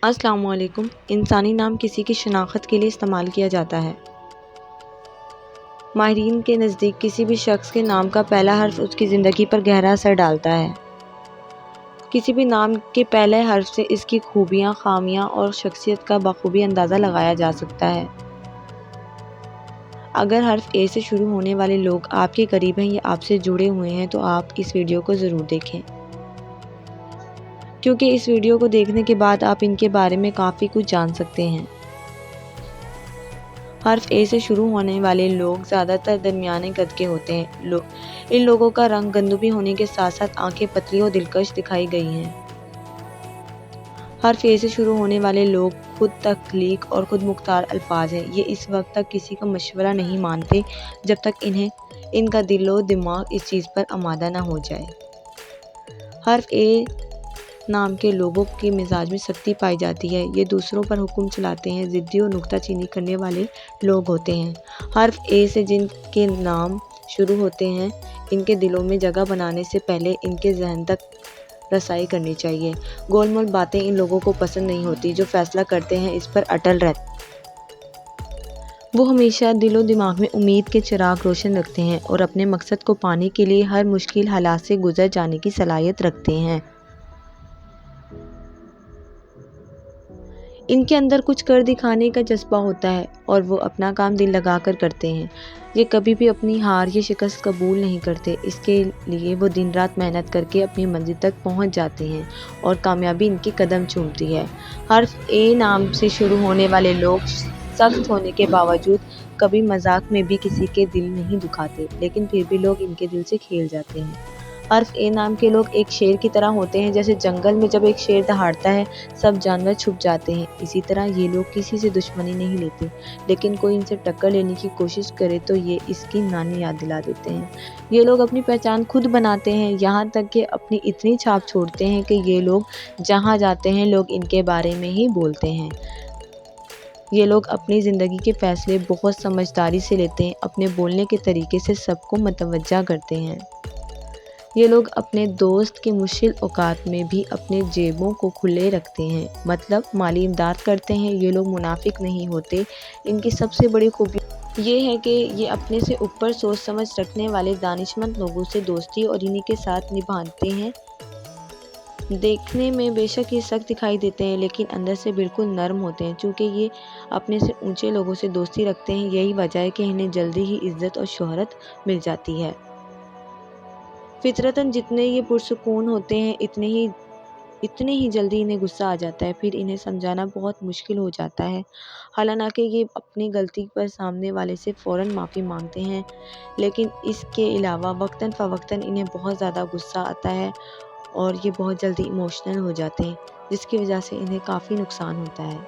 अस्सलाम वालेकुम। इंसानी नाम किसी की शनाख्त के लिए इस्तेमाल किया जाता है। माहिरीन के नज़दीक किसी भी शख्स के नाम का पहला हर्फ उसकी ज़िंदगी पर गहरा असर डालता है। किसी भी नाम के पहले हर्फ से इसकी खूबियाँ, खामियाँ और शख्सियत का बखूबी अंदाज़ा लगाया जा सकता है। अगर हर्फ ए से शुरू होने वाले लोग आपके करीब हैं या आपसे जुड़े हुए हैं तो आप इस वीडियो को ज़रूर देखें, क्योंकि इस वीडियो को देखने के बाद आप इनके बारे में काफ़ी कुछ जान सकते हैं। हर्फ ए से शुरू होने वाले लोग ज़्यादातर दरमियाने कद के होते हैं। इन लोगों का रंग गंदुबी होने के साथ साथ आंखें पतली और दिलकश दिखाई गई हैं। हर्फ ए से शुरू होने वाले लोग खुद तख्लीक और खुद मुख्तार अल्फाज हैं। ये इस वक्त तक किसी का मशवरा नहीं मानते जब तक इनका दिलो दिमाग इस चीज़ पर आमादा ना हो जाए। हर्फ ए नाम के लोगों के मिजाज में सख्ती पाई जाती है। ये दूसरों पर हुक्म चलाते हैं, ज़िद्दी और नुक्ताचीनी करने वाले लोग होते हैं। हर्फ ए से जिनके नाम शुरू होते हैं, इनके दिलों में जगह बनाने से पहले इनके जहन तक रसाई करनी चाहिए। गोलमोल बातें इन लोगों को पसंद नहीं होती। जो फैसला करते हैं इस पर अटल रहते। वो हमेशा दिलो दिमाग में उम्मीद के चिराग रोशन रखते हैं और अपने मकसद को पाने के लिए हर मुश्किल हालात से गुजर जाने की सलाहियत रखते हैं। इनके अंदर कुछ कर दिखाने का जज्बा होता है और वो अपना काम दिल लगाकर करते हैं। ये कभी भी अपनी हार या शिकस्त कबूल नहीं करते। इसके लिए वो दिन रात मेहनत करके अपनी मंजिल तक पहुंच जाते हैं और कामयाबी इनके कदम चूमती है। हर्फ ए नाम से शुरू होने वाले लोग सख्त होने के बावजूद कभी मजाक में भी किसी के दिल नहीं दुखाते, लेकिन फिर भी लोग इनके दिल से खेल जाते हैं। हर्फ ए नाम के लोग एक शेर की तरह होते हैं। जैसे जंगल में जब एक शेर दहाड़ता है, सब जानवर छुप जाते हैं। इसी तरह ये लोग किसी से दुश्मनी नहीं लेते, लेकिन कोई इनसे टक्कर लेने की कोशिश करे तो ये इसकी नानी याद दिला देते हैं। ये लोग अपनी पहचान खुद बनाते हैं, यहाँ तक कि अपनी इतनी छाप छोड़ते हैं कि ये लोग जहाँ जाते हैं लोग इनके बारे में ही बोलते हैं। ये लोग अपनी ज़िंदगी के फैसले बहुत समझदारी से लेते हैं। अपने बोलने के तरीके से सबको मतवज्जा करते हैं। ये लोग अपने दोस्त के मुश्किल औकात में भी अपने जेबों को खुले रखते हैं, मतलब माली इमदाद करते हैं। ये लोग मुनाफिक नहीं होते। इनकी सबसे बड़ी खूबी ये है कि ये अपने से ऊपर सोच समझ रखने वाले दानिशमंद लोगों से दोस्ती और इन्हीं के साथ निभाते हैं। देखने में बेशक ये सख्त दिखाई देते हैं, लेकिन अंदर से बिल्कुल नरम होते हैं। चूँकि ये अपने से ऊंचे लोगों से दोस्ती रखते हैं, यही वजह है कि इन्हें जल्दी ही इज्जत और शोहरत मिल जाती है। फितरतन जितने ये पुरसुकून होते हैं, इतने ही जल्दी इन्हें गुस्सा आ जाता है। फिर इन्हें समझाना बहुत मुश्किल हो जाता है। हालांकि ये अपनी गलती पर सामने वाले से फ़ौरन माफ़ी मांगते हैं, लेकिन इसके अलावा वक्तन फ़वक्तन इन्हें बहुत ज़्यादा गुस्सा आता है और ये बहुत जल्दी इमोशनल हो जाते हैं, जिसकी वजह से इन्हें काफ़ी नुकसान होता है।